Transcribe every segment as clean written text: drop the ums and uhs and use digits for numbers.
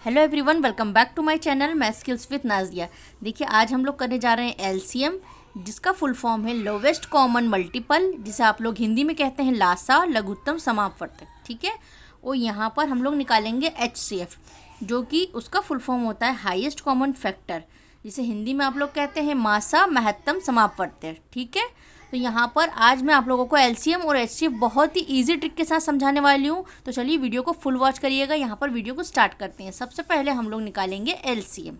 Hello everyone, welcome back to my channel math skills with Nazia. देखिए, आज हम लोग करने जा रहे हैं एलसीएम, जिसका फुल फॉर्म है लोवेस्ट कॉमन मल्टीपल, जिसे आप लोग हिंदी में कहते हैं लासा, लघुत्तम समापवर्तक। ठीक है, और यहाँ पर हम लोग निकालेंगे एचसीएफ, जो कि उसका फुल फॉर्म होता है हाईएस्ट कॉमन फैक्टर, जिसे हिंदी में आप लोग कहते हैं मासा, महत्तम समापवर्तक। ठीक है, तो यहाँ पर आज मैं आप लोगों को एलसीएम और एचसीएफ बहुत ही इजी ट्रिक के साथ समझाने वाली हूँ। तो चलिए वीडियो को फुल वॉच करिएगा। यहाँ पर वीडियो को स्टार्ट करते हैं। सबसे पहले हम लोग निकालेंगे एलसीएम।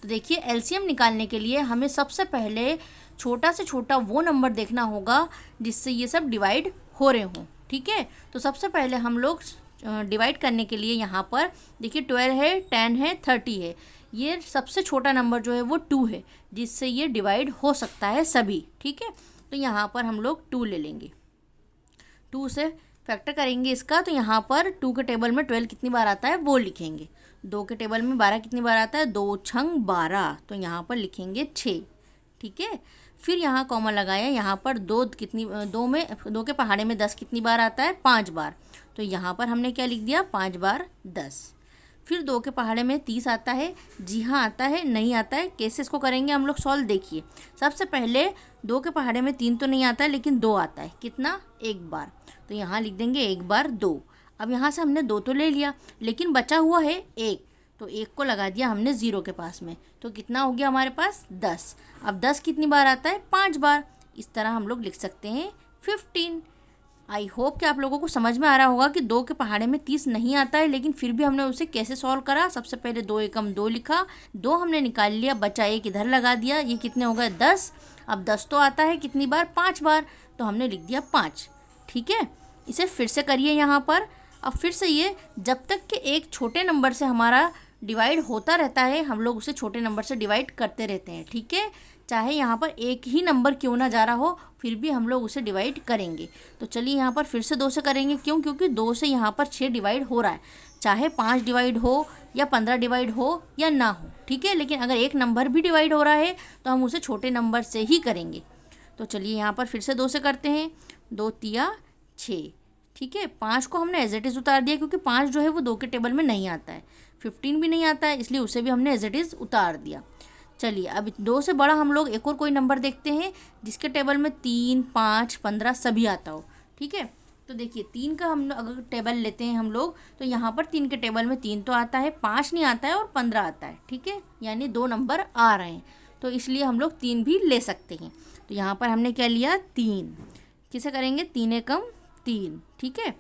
तो देखिए, एलसीएम निकालने के लिए हमें सबसे पहले छोटा से छोटा वो नंबर देखना होगा जिससे ये सब डिवाइड हो रहे हों। ठीक है, तो सबसे पहले हम लोग डिवाइड करने के लिए यहाँ पर देखिए 12 है, 10 है, 30 है। ये सबसे छोटा नंबर जो है वो 2 है, जिससे ये डिवाइड हो सकता है सभी। ठीक है, तो यहाँ पर हम लोग 2 ले लेंगे, 2 से फैक्टर करेंगे इसका। तो यहाँ पर 2 के टेबल में 12 कितनी बार आता है वो लिखेंगे। 2 के टेबल में 12 कितनी बार आता है, 2 छंग 12, तो यहाँ पर लिखेंगे 6। ठीक है, फिर यहाँ कॉमा लगाया। यहाँ पर 2 के पहाड़े में 10 कितनी बार आता है, 5 बार, तो यहाँ पर हमने क्या लिख दिया, 5 बार 10। फिर 2 के पहाड़े में 30 आता है। जी हाँ आता है, नहीं आता है, कैसे इसको करेंगे हम लोग सॉल्व। देखिए, सबसे पहले 2 के पहाड़े में 3 तो नहीं आता है, लेकिन 2 आता है। कितना, 1 बार, तो यहाँ लिख देंगे 1 बार 2। अब यहाँ से हमने 2 तो ले लिया, लेकिन बचा हुआ है 1, तो 1 को लगा दिया हमने 0 के पास में, तो कितना हो गया हमारे पास 10। अब 10 कितनी बार आता है, 5 बार। इस तरह हम लोग लिख सकते हैं 15। आई होप कि आप लोगों को समझ में आ रहा होगा कि 2 के पहाड़े में 30 नहीं आता है, लेकिन फिर भी हमने उसे कैसे सॉल्व करा। सबसे पहले 2 एकम 2 लिखा, 2 हमने निकाल लिया, बचा 1 इधर लगा दिया। ये कितने हो गए, 10। अब 10 तो आता है कितनी बार, 5 बार, तो हमने लिख दिया 5। ठीक है, इसे फिर से करिए यहाँ पर। अब फिर से ये जब तक कि एक छोटे नंबर से हमारा डिवाइड होता रहता है, हम लोग उसे छोटे नंबर से डिवाइड करते रहते हैं। ठीक है, चाहे यहाँ पर एक ही नंबर क्यों ना जा रहा हो, फिर भी हम लोग उसे डिवाइड करेंगे। तो चलिए यहाँ पर फिर से 2 से करेंगे। क्यों, क्योंकि 2 से यहाँ पर 6 डिवाइड हो रहा है, चाहे 5 डिवाइड हो या 15 डिवाइड हो या ना हो। ठीक है, लेकिन अगर एक नंबर भी डिवाइड हो रहा है तो हम उसे छोटे नंबर से ही करेंगे। तो चलिए यहाँ पर फिर से 2 से करते हैं। 2 तिया 6। ठीक है, 5 को हमने एज इट इज़ उतार दिया, क्योंकि 5 जो है वो 2 के टेबल में नहीं आता है। 15 भी नहीं आता है, इसलिए उसे भी हमने एज इट इज़ उतार दिया। चलिए, अब 2 से बड़ा हम लोग एक और कोई नंबर देखते हैं जिसके टेबल में 3, 5, 15 सभी आता हो। ठीक है, तो देखिए 3 का हम अगर टेबल लेते हैं हम लोग, तो यहाँ पर 3 के टेबल में 3 तो आता है, 5 नहीं आता है और 15 आता है। ठीक है, यानी 2 नंबर आ रहे हैं, तो इसलिए हम लोग 3 भी ले सकते हैं। तो यहाँ पर हमने क्या लिया, 3। किसे करेंगे, 3 एकम 3। ठीक है,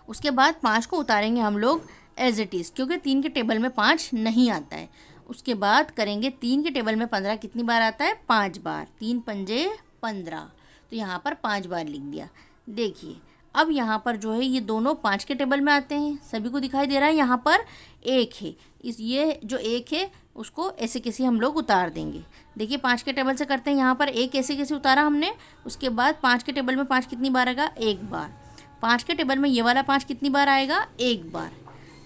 उसके बाद 5 को उतारेंगे हम लोग एज इट इज़, क्योंकि 3 के टेबल में 5 नहीं आता है। उसके बाद करेंगे 3 के टेबल में 15 कितनी बार आता है, 5 बार। 3 पंजे 15, तो यहाँ पर 5 बार लिख दिया। देखिए, अब यहाँ पर जो है ये दोनों 5 के टेबल में आते हैं, सभी को दिखाई दे रहा है। यहाँ पर 1 है, ये जो 1 है उसको ऐसे कैसे हम लोग उतार देंगे। देखिए, 5 के टेबल से करते हैं। यहाँ पर 1 ऐसे कैसे उतारा हमने। उसके बाद 5 के टेबल में 5 कितनी बार आएगा, 1 बार। 5 के टेबल में ये वाला 5 कितनी बार आएगा, 1 बार।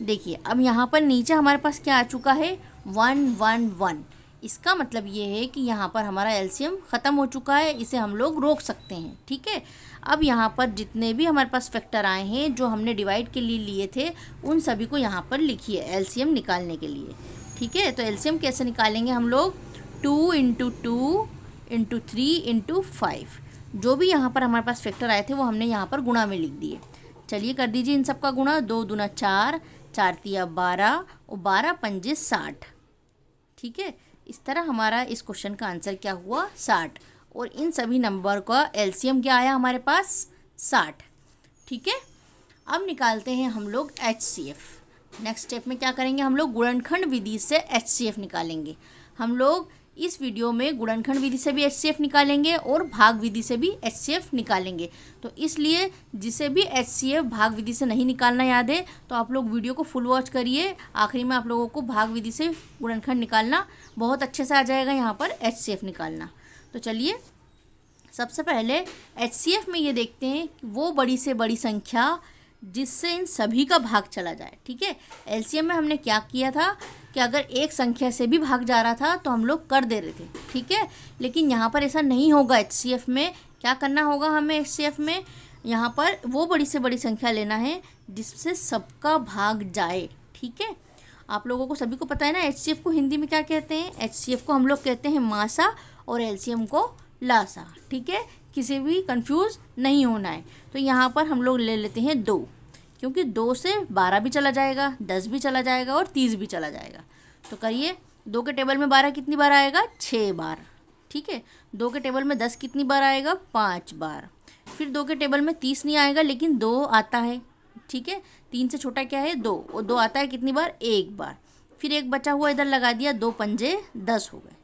देखिए, अब यहाँ पर नीचे हमारे पास क्या आ चुका है, 1 1 1। इसका मतलब ये है कि यहाँ पर हमारा एलसीएम ख़त्म हो चुका है, इसे हम लोग रोक सकते हैं। ठीक है, अब यहाँ पर जितने भी हमारे पास फैक्टर आए हैं जो हमने डिवाइड के लिए लिए थे, उन सभी को यहाँ पर लिखिए एलसीएम निकालने के लिए। ठीक है, तो एलसीएम कैसे निकालेंगे हम लोग, 2 × 2 × 3 × 5। जो भी यहाँ पर हमारे पास फैक्टर आए थे वो हमने यहाँ पर गुणा में लिख दिए। चलिए कर दीजिए इन सब का गुणा। 2 दूना 4, 4 तिया 12 और 12 पंजे 60। ठीक है, इस तरह हमारा इस क्वेश्चन का आंसर क्या हुआ, 60। और इन सभी नंबर का एलसीएम क्या आया हमारे पास, 60। ठीक है, अब निकालते हैं हम लोग एचसीएफ। नेक्स्ट स्टेप में क्या करेंगे, हम लोग गुणनखंड विधि से एचसीएफ निकालेंगे। हम लोग इस वीडियो में गुणनखंड विधि से भी एचसीएफ निकालेंगे और भाग विधि से भी एचसीएफ निकालेंगे। तो इसलिए जिसे भी एचसीएफ भाग विधि से नहीं निकालना याद है, तो आप लोग वीडियो को फुल वॉच करिए। आखिरी में आप लोगों को भाग विधि से गुणनखंड निकालना बहुत अच्छे से आ जाएगा, यहाँ पर एचसीएफ निकालना। तो चलिए, सबसे पहले एचसीएफ में ये देखते हैं कि वो बड़ी से बड़ी संख्या जिससे इन सभी का भाग चला जाए। ठीक है, एलसीएम में हमने क्या किया था कि अगर एक संख्या से भी भाग जा रहा था तो हम लोग कर दे रहे थे। ठीक है, लेकिन यहाँ पर ऐसा नहीं होगा। एचसीएफ में क्या करना होगा हमें, एचसीएफ में यहाँ पर वो बड़ी से बड़ी संख्या लेना है जिससे सबका भाग जाए। ठीक है, आप लोगों को सभी को पता है ना HCF को हिंदी में क्या कहते हैं। HCF को हम लोग कहते हैं मासा और LCM को लासा। ठीक है, किसी भी कंफ्यूज नहीं होना है। तो यहाँ पर हम लोग ले लेते हैं 2, क्योंकि 2 से 12 भी चला जाएगा, 10 भी चला जाएगा और 30 भी चला जाएगा। तो करिए, 2 के टेबल में 12 कितनी बार आएगा, 6 बार। ठीक है, 2 के टेबल में 10 कितनी बार आएगा, 5 बार। फिर 2 के टेबल में 30 नहीं आएगा, लेकिन 2 आता है। ठीक है, 3 से छोटा क्या है, 2, और 2 आता है कितनी बार, 1 बार। फिर एक बचा हुआ इधर लगा दिया, 2 पंजे 10 हो गए।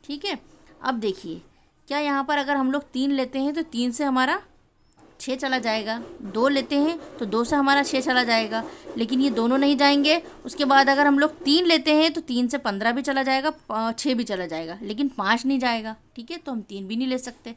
ठीक है, अब देखिए क्या यहाँ पर अगर हम लोग 3 लेते हैं तो 3 से हमारा 6 चला जाएगा, 2 लेते हैं तो 2 से हमारा 6 चला जाएगा, लेकिन ये दोनों नहीं जाएंगे। उसके बाद अगर हम लोग 3 लेते हैं तो 3 से 15 भी चला जाएगा, 6 भी चला जाएगा, लेकिन 5 नहीं जाएगा। ठीक है, तो हम 3 भी नहीं ले सकते।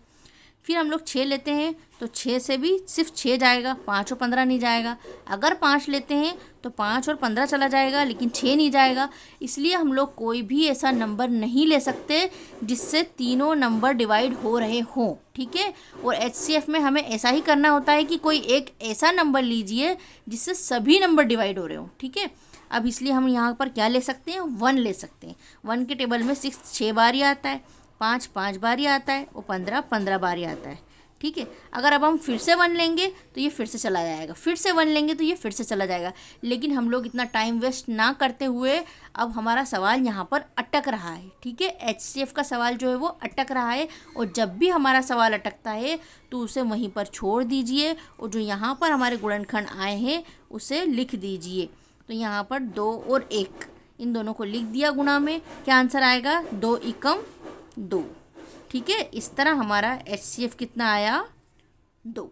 फिर हम लोग 6 लेते हैं तो 6 से भी सिर्फ 6 जाएगा, 5 और 15 नहीं जाएगा। अगर 5 लेते हैं तो 5 और 15 चला जाएगा, लेकिन 6 नहीं जाएगा। इसलिए हम लोग कोई भी ऐसा नंबर नहीं ले सकते जिससे तीनों नंबर डिवाइड हो रहे हों। ठीक है, और HCF में हमें ऐसा ही करना होता है कि कोई एक ऐसा नंबर लीजिए जिससे सभी नंबर डिवाइड हो रहे हों। ठीक है, अब इसलिए हम यहाँ पर क्या ले सकते हैं, 1 ले सकते हैं। 1 के टेबल में 6 बार ही आता है, 5 बार ही आता है, और 15 बार ही आता है। ठीक है, अगर अब हम फिर से 1 लेंगे तो ये फिर से चला जाएगा, फिर से 1 लेंगे तो ये फिर से चला जाएगा। लेकिन हम लोग इतना टाइम वेस्ट ना करते हुए अब हमारा सवाल यहाँ पर अटक रहा है। ठीक है, HCF का सवाल जो है वो अटक रहा है, और जब भी हमारा सवाल अटकता है तो उसे वहीं पर छोड़ दीजिए, और जो यहाँ पर हमारे गुणनखंड आए हैं उसे लिख दीजिए। तो यहाँ पर 2 और 1 इन दोनों को लिख दिया गुणा में, क्या आंसर आएगा, 2 एकम 2। ठीक है, इस तरह हमारा HCF कितना आया, 2।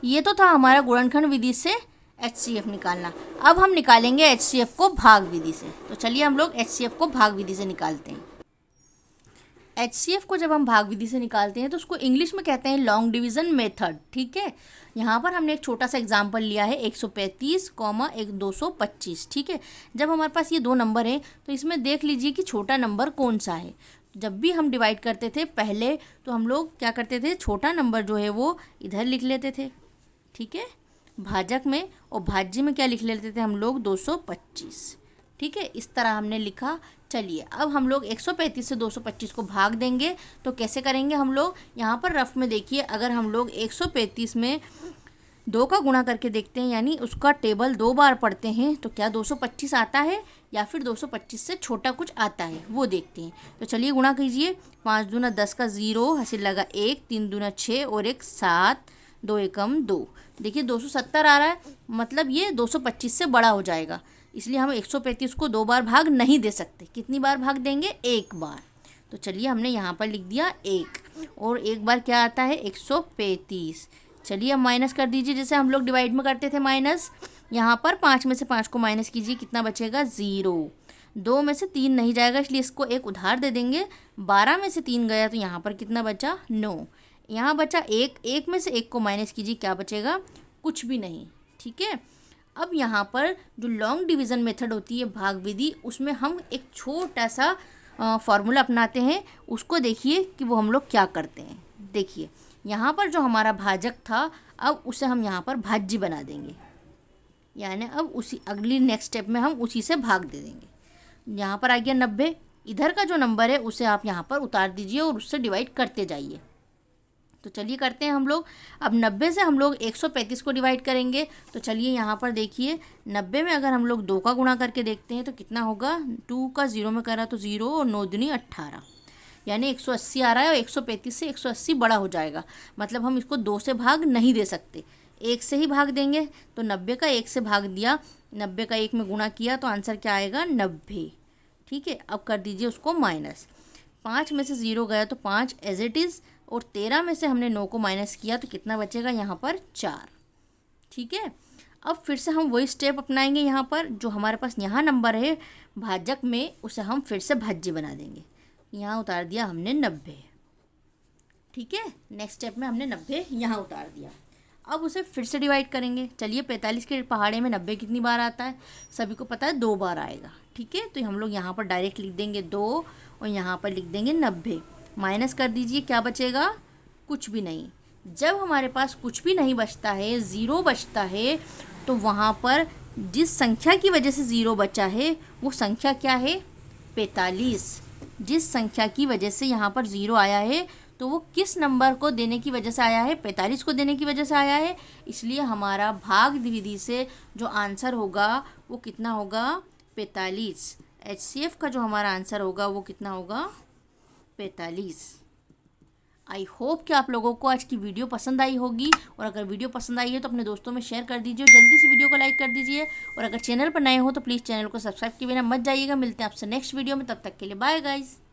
ये तो था हमारा गुणनखंड विधि से HCF निकालना। अब हम निकालेंगे HCF को भाग विधि से। तो चलिए हम लोग HCF को भाग विधि से निकालते हैं। HCF को जब हम भाग विधि से निकालते हैं तो उसको इंग्लिश में कहते हैं लॉन्ग डिवीज़न मेथड। ठीक है, यहाँ पर हमने एक छोटा सा एग्जाम्पल लिया है, 135, 225। ठीक है, जब हमारे पास ये 2 नंबर हैं तो इसमें देख लीजिए कि छोटा नंबर कौन सा है। जब भी हम डिवाइड करते थे पहले तो हम लोग क्या करते थे, छोटा नंबर जो है वो इधर लिख लेते थे। ठीक है, भाजक में, और भाज्य में क्या लिख लेते थे हम लोग, 225। ठीक है, इस तरह हमने लिखा। चलिए अब हम लोग 135 से 225 को भाग देंगे। तो कैसे करेंगे हम लोग, यहाँ पर रफ में देखिए, अगर हम लोग 135 में 2 का गुणा करके देखते हैं, यानी उसका टेबल 2 बार पढ़ते हैं, तो क्या 225 आता है या फिर 225 से छोटा कुछ आता है वो देखते हैं। तो चलिए गुणा कीजिए, 5 दूना 10 का 0, हंसी लगा 1, 3 दूना 6 और 1 7, 2 एकम 2। देखिए 270 आ रहा है, मतलब ये 225 से बड़ा हो जाएगा। इसलिए हम 135 को 2 बार भाग नहीं दे सकते। कितनी बार भाग देंगे, 1 बार। तो चलिए हमने यहाँ पर लिख दिया 1, और 1 बार क्या आता है, 135। चलिए अब माइनस कर दीजिए, जैसे हम लोग डिवाइड में करते थे माइनस। यहाँ पर 5 में से 5 को माइनस कीजिए, कितना बचेगा, 0। 2 में से 3 नहीं जाएगा, इसलिए इसको 1 उधार दे देंगे। 12 में से 3 गया तो यहाँ पर कितना बचा, 9। यहाँ बचा 1, 1 में से 1 को माइनस कीजिए, क्या बचेगा, कुछ भी नहीं। ठीक है, अब यहाँ पर जो लॉन्ग डिवीज़न मेथड होती है भाग विधि, उसमें हम एक छोटा सा फॉर्मूला अपनाते हैं। उसको देखिए कि वो हम लोग क्या करते हैं। देखिए यहाँ पर जो हमारा भाजक था, अब उसे हम यहाँ पर भाज्य बना देंगे, यानी अब उसी अगली नेक्स्ट स्टेप में हम उसी से भाग दे देंगे। यहाँ पर आ गया 90, इधर का जो नंबर है उसे आप यहाँ पर उतार दीजिए और उससे डिवाइड करते जाइए। तो चलिए करते हैं हम लोग। अब 90 से हम लोग 135 को डिवाइड करेंगे। तो चलिए यहाँ पर देखिए, 90 में अगर हम लोग 2 का गुणा करके देखते हैं तो कितना होगा, 2 का 0 में करा तो 0, और 9 दूनी 18, यानी 180 आ रहा है, और 135 से 180 बड़ा हो जाएगा। मतलब हम इसको 2 से भाग नहीं दे सकते, 1 से ही भाग देंगे। तो 90 का 1 से भाग दिया, 90 का 1 में गुणा किया, तो आंसर क्या आएगा, 90। ठीक है, अब कर दीजिए उसको माइनस। 5 में से 0 गया तो 5 एज इट इज़, और 13 में से हमने 9 को माइनस किया तो कितना बचेगा, यहाँ पर 4। ठीक है, अब फिर से हम वही स्टेप अपनाएंगे। यहाँ पर जो हमारे पास यहाँ नंबर है भाजक में, उसे हम फिर से भाज्य बना देंगे। यहाँ उतार दिया हमने 90। ठीक है, नेक्स्ट स्टेप में हमने 90 यहाँ उतार दिया। अब उसे फिर से डिवाइड करेंगे। चलिए 45 के पहाड़े में 90 कितनी बार आता है, सभी को पता है 2 बार आएगा। ठीक है, तो हम लोग यहाँ पर डायरेक्ट लिख देंगे 2, और यहाँ पर लिख देंगे 90। माइनस कर दीजिए, क्या बचेगा, कुछ भी नहीं। जब हमारे पास कुछ भी नहीं बचता है, 0 बचता है, तो वहाँ पर जिस संख्या की वजह से ज़ीरो बचा है वो संख्या क्या है? 45। जिस संख्या की वजह से यहाँ पर ज़ीरो आया है तो वो किस नंबर को देने की वजह से आया है? 45 को देने की वजह से आया है। इसलिए हमारा भाग विधि से जो आंसर होगा वो कितना होगा? 45। HCF का जो हमारा आंसर होगा वो कितना होगा? 45। आई होप कि आप लोगों को आज की वीडियो पसंद आई होगी, और अगर वीडियो पसंद आई है तो अपने दोस्तों में शेयर कर दीजिए, जल्दी से वीडियो को लाइक कर दीजिए, और अगर चैनल पर नए हो तो प्लीज़ चैनल को सब्सक्राइब किए बिना मत जाइएगा। मिलते हैं आपसे नेक्स्ट वीडियो में, तब तक के लिए बाय गाइज़।